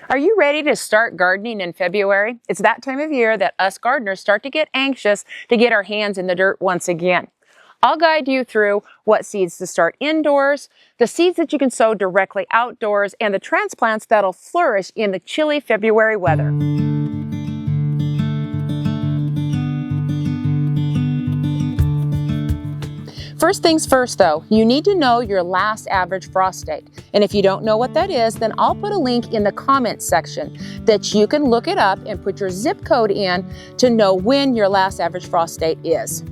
Are you ready to start gardening in February? It's that time of year that us gardeners start to get anxious to get our hands in the dirt once again. I'll guide you through what seeds to start indoors, the seeds that you can sow directly outdoors, and the transplants that'll flourish in the chilly February weather. First things first though, you need to know your last average frost date. And if you don't know what that is, then I'll put a link in the comments section that you can look it up and put your zip code in to know when your last average frost date is.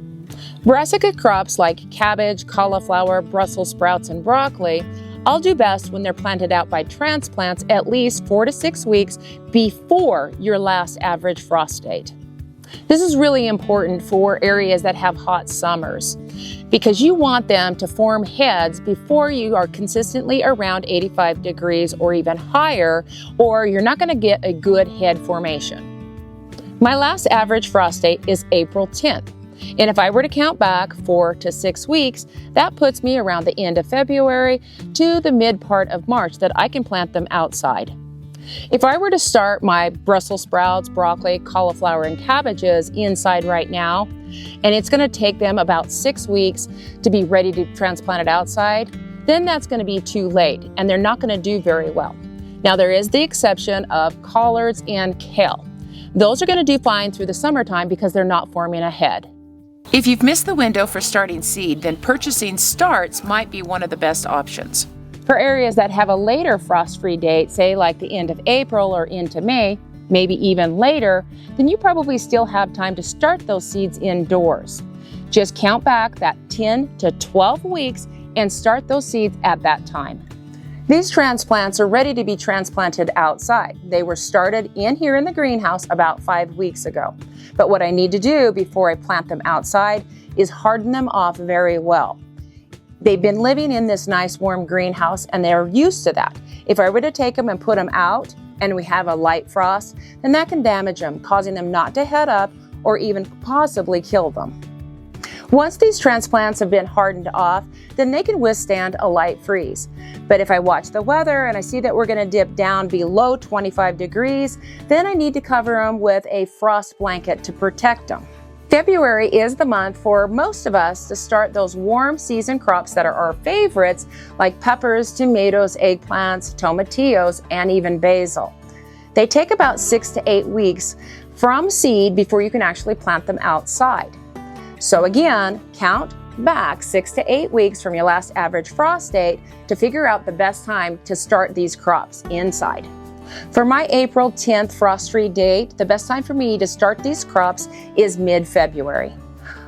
Brassica crops like cabbage, cauliflower, Brussels sprouts, and broccoli all do best when they're planted out by transplants at least 4 to 6 weeks before your last average frost date. This is really important for areas that have hot summers because you want them to form heads before you are consistently around 85 degrees or even higher, or you're not going to get a good head formation. My last average frost date is April 10th. And if I were to count back 4 to 6 weeks, that puts me around the end of February to the mid part of March that I can plant them outside. If I were to start my Brussels sprouts, broccoli, cauliflower, and cabbages inside right now, and it's going to take them about 6 weeks to be ready to transplant it outside, then that's going to be too late and they're not going to do very well. Now there is the exception of collards and kale. Those are going to do fine through the summertime because they're not forming a head. If you've missed the window for starting seed, then purchasing starts might be one of the best options. For areas that have a later frost-free date, say like the end of April or into May, maybe even later, then you probably still have time to start those seeds indoors. Just count back that 10 to 12 weeks and start those seeds at that time. These transplants are ready to be transplanted outside. They were started in here in the greenhouse about 5 weeks ago. But what I need to do before I plant them outside is harden them off very well. They've been living in this nice warm greenhouse and they're used to that. If I were to take them and put them out and we have a light frost, then that can damage them, causing them not to head up or even possibly kill them. Once these transplants have been hardened off, then they can withstand a light freeze. But if I watch the weather and I see that we're going to dip down below 25 degrees, then I need to cover them with a frost blanket to protect them. February is the month for most of us to start those warm season crops that are our favorites, like peppers, tomatoes, eggplants, tomatillos, and even basil. They take about 6 to 8 weeks from seed before you can actually plant them outside. So again, count back 6 to 8 weeks from your last average frost date to figure out the best time to start these crops inside. For my April 10th frost-free date, the best time for me to start these crops is mid-February.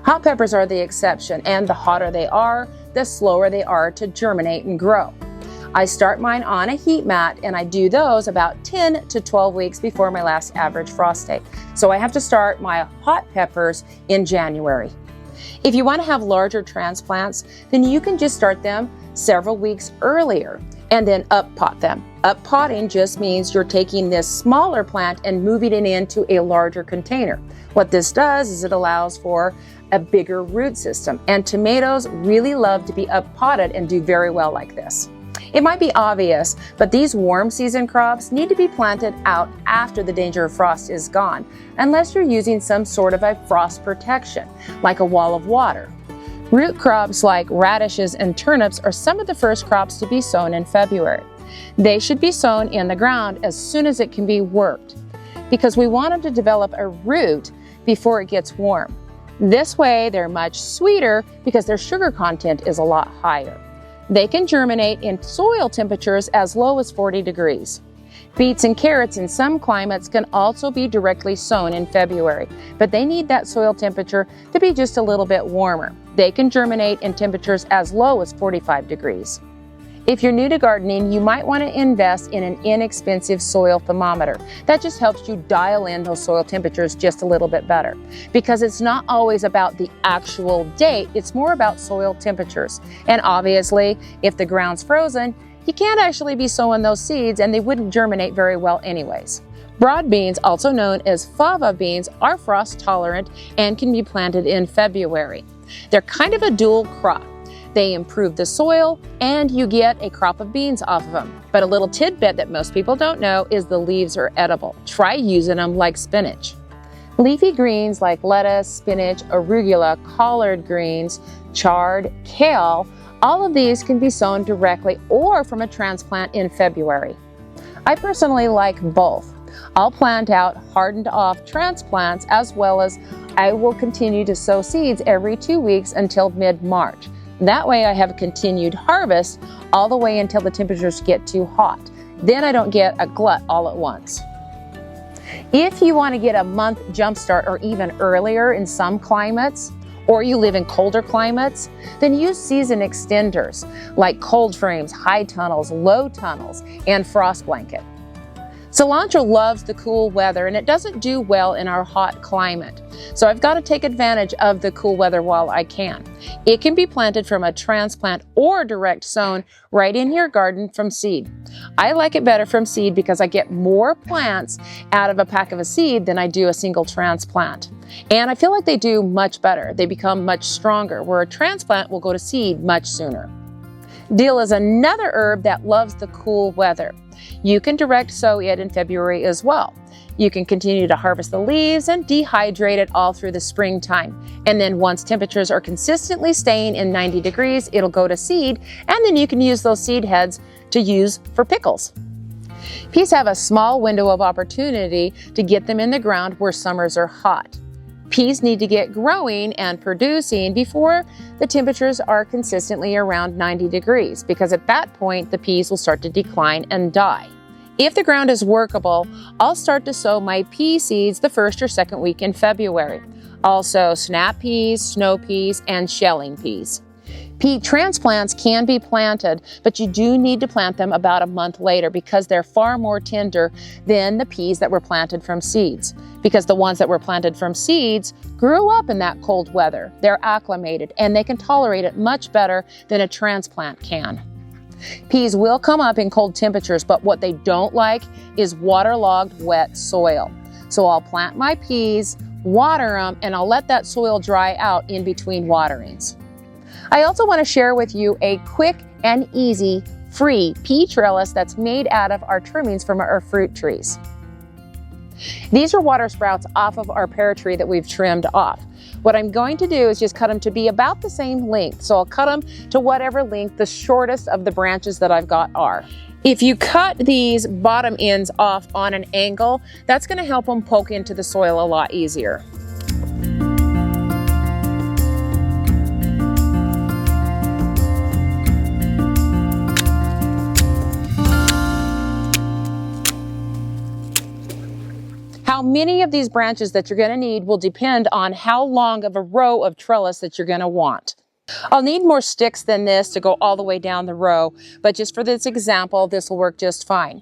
Hot peppers are the exception, and the hotter they are, the slower they are to germinate and grow. I start mine on a heat mat, and I do those about 10 to 12 weeks before my last average frost date. So I have to start my hot peppers in January. If you want to have larger transplants, then you can just start them several weeks earlier and then up-pot them. Up-potting just means you're taking this smaller plant and moving it into a larger container. What this does is it allows for a bigger root system, and tomatoes really love to be up-potted and do very well like this. It might be obvious, but these warm season crops need to be planted out after the danger of frost is gone, unless you're using some sort of a frost protection, like a wall of water. Root crops like radishes and turnips are some of the first crops to be sown in February. They should be sown in the ground as soon as it can be worked, because we want them to develop a root before it gets warm. This way they're much sweeter because their sugar content is a lot higher. They can germinate in soil temperatures as low as 40 degrees. Beets and carrots in some climates can also be directly sown in February, but they need that soil temperature to be just a little bit warmer. They can germinate in temperatures as low as 45 degrees. If you're new to gardening, you might want to invest in an inexpensive soil thermometer. That just helps you dial in those soil temperatures just a little bit better, because it's not always about the actual date, it's more about soil temperatures. And obviously, if the ground's frozen, you can't actually be sowing those seeds and they wouldn't germinate very well anyways. Broad beans, also known as fava beans, are frost tolerant and can be planted in February. They're kind of a dual crop. They improve the soil and you get a crop of beans off of them. But a little tidbit that most people don't know is the leaves are edible. Try using them like spinach. Leafy greens like lettuce, spinach, arugula, collard greens, chard, kale, all of these can be sown directly or from a transplant in February. I personally like both. I'll plant out hardened off transplants as well as I will continue to sow seeds every 2 weeks until mid-March. That way I have a continued harvest all the way until the temperatures get too hot. Then I don't get a glut all at once. If you want to get a month jump start or even earlier in some climates, or you live in colder climates, then use season extenders like cold frames, high tunnels, low tunnels, and frost blanket. Cilantro loves the cool weather and it doesn't do well in our hot climate. So I've got to take advantage of the cool weather while I can. It can be planted from a transplant or direct sown right in your garden from seed. I like it better from seed because I get more plants out of a pack of a seed than I do a single transplant. And I feel like they do much better. They become much stronger, where a transplant will go to seed much sooner. Dill is another herb that loves the cool weather. You can direct sow it in February as well. You can continue to harvest the leaves and dehydrate it all through the springtime. And then once temperatures are consistently staying in 90 degrees, it'll go to seed, and then you can use those seed heads to use for pickles. Peas have a small window of opportunity to get them in the ground where summers are hot. Peas need to get growing and producing before the temperatures are consistently around 90 degrees, because at that point the peas will start to decline and die. If the ground is workable, I'll start to sow my pea seeds the first or second week in February. Also snap peas, snow peas, and shelling peas. Pea transplants can be planted, but you do need to plant them about a month later because they're far more tender than the peas that were planted from seeds. Because the ones that were planted from seeds grew up in that cold weather. They're acclimated and they can tolerate it much better than a transplant can. Peas will come up in cold temperatures, but what they don't like is waterlogged, wet soil. So I'll plant my peas, water them, and I'll let that soil dry out in between waterings. I also want to share with you a quick and easy free pea trellis that's made out of our trimmings from our fruit trees. These are water sprouts off of our pear tree that we've trimmed off. What I'm going to do is just cut them to be about the same length. So I'll cut them to whatever length the shortest of the branches that I've got are. If you cut these bottom ends off on an angle, that's going to help them poke into the soil a lot easier. How many of these branches that you're going to need will depend on how long of a row of trellis that you're going to want. I'll need more sticks than this to go all the way down the row, but just for this example, this will work just fine.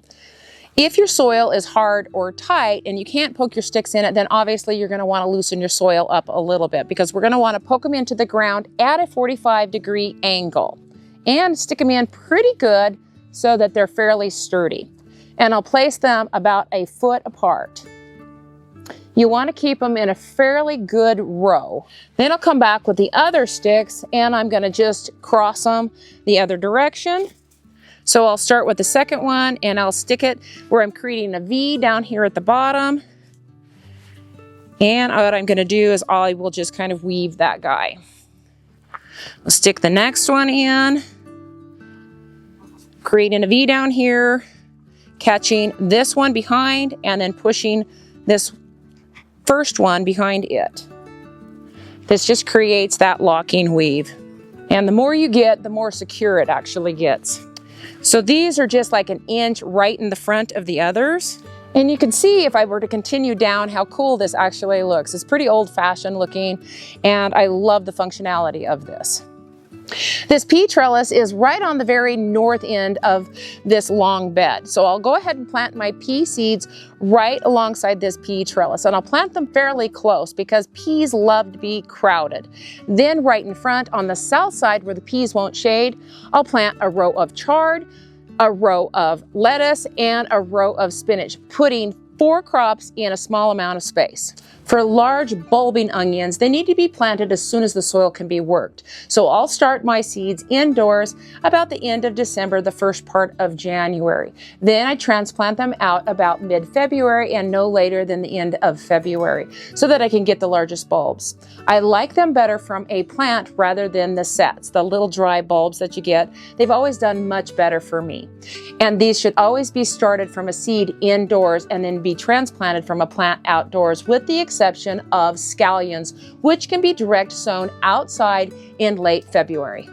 If your soil is hard or tight and you can't poke your sticks in it, then obviously you're going to want to loosen your soil up a little bit, because we're going to want to poke them into the ground at a 45-degree angle and stick them in pretty good so that they're fairly sturdy. And I'll place them about a foot apart. You want to keep them in a fairly good row. Then I'll come back with the other sticks and I'm going to just cross them the other direction. So I'll start with the second one and I'll stick it where I'm creating a V down here at the bottom. And what I'm going to do is I will just kind of weave that guy. I'll stick the next one in, creating a V down here, catching this one behind and then pushing this first one behind it. This just creates that locking weave. And the more you get, the more secure it actually gets. So these are just like an inch right in the front of the others. And you can see if I were to continue down how cool this actually looks. It's pretty old-fashioned looking and I love the functionality of this. This pea trellis is right on the very north end of this long bed. So I'll go ahead and plant my pea seeds right alongside this pea trellis. And I'll plant them fairly close because peas love to be crowded. Then right in front on the south side where the peas won't shade, I'll plant a row of chard, a row of lettuce, and a row of spinach, putting 4 crops in a small amount of space. For large bulbing onions, they need to be planted as soon as the soil can be worked. So I'll start my seeds indoors about the end of December, the first part of January. Then I transplant them out about mid-February and no later than the end of February so that I can get the largest bulbs. I like them better from a plant rather than the sets, the little dry bulbs that you get. They've always done much better for me. And these should always be started from a seed indoors and then be transplanted from a plant outdoors, with the exception of scallions, which can be direct sown outside in late February.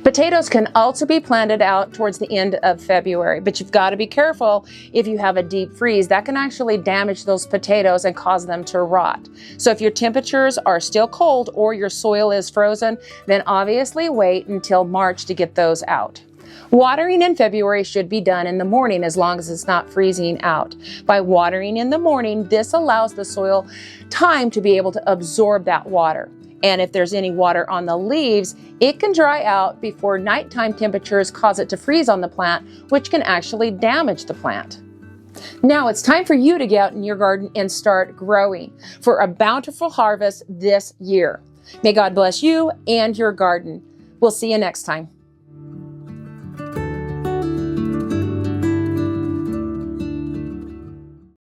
Potatoes can also be planted out towards the end of February, but you've got to be careful if you have a deep freeze. That can actually damage those potatoes and cause them to rot. So if your temperatures are still cold or your soil is frozen, then obviously wait until March to get those out. Watering in February should be done in the morning as long as it's not freezing out. By watering in the morning, this allows the soil time to be able to absorb that water. And if there's any water on the leaves, it can dry out before nighttime temperatures cause it to freeze on the plant, which can actually damage the plant. Now it's time for you to get out in your garden and start growing for a bountiful harvest this year. May God bless you and your garden. We'll see you next time.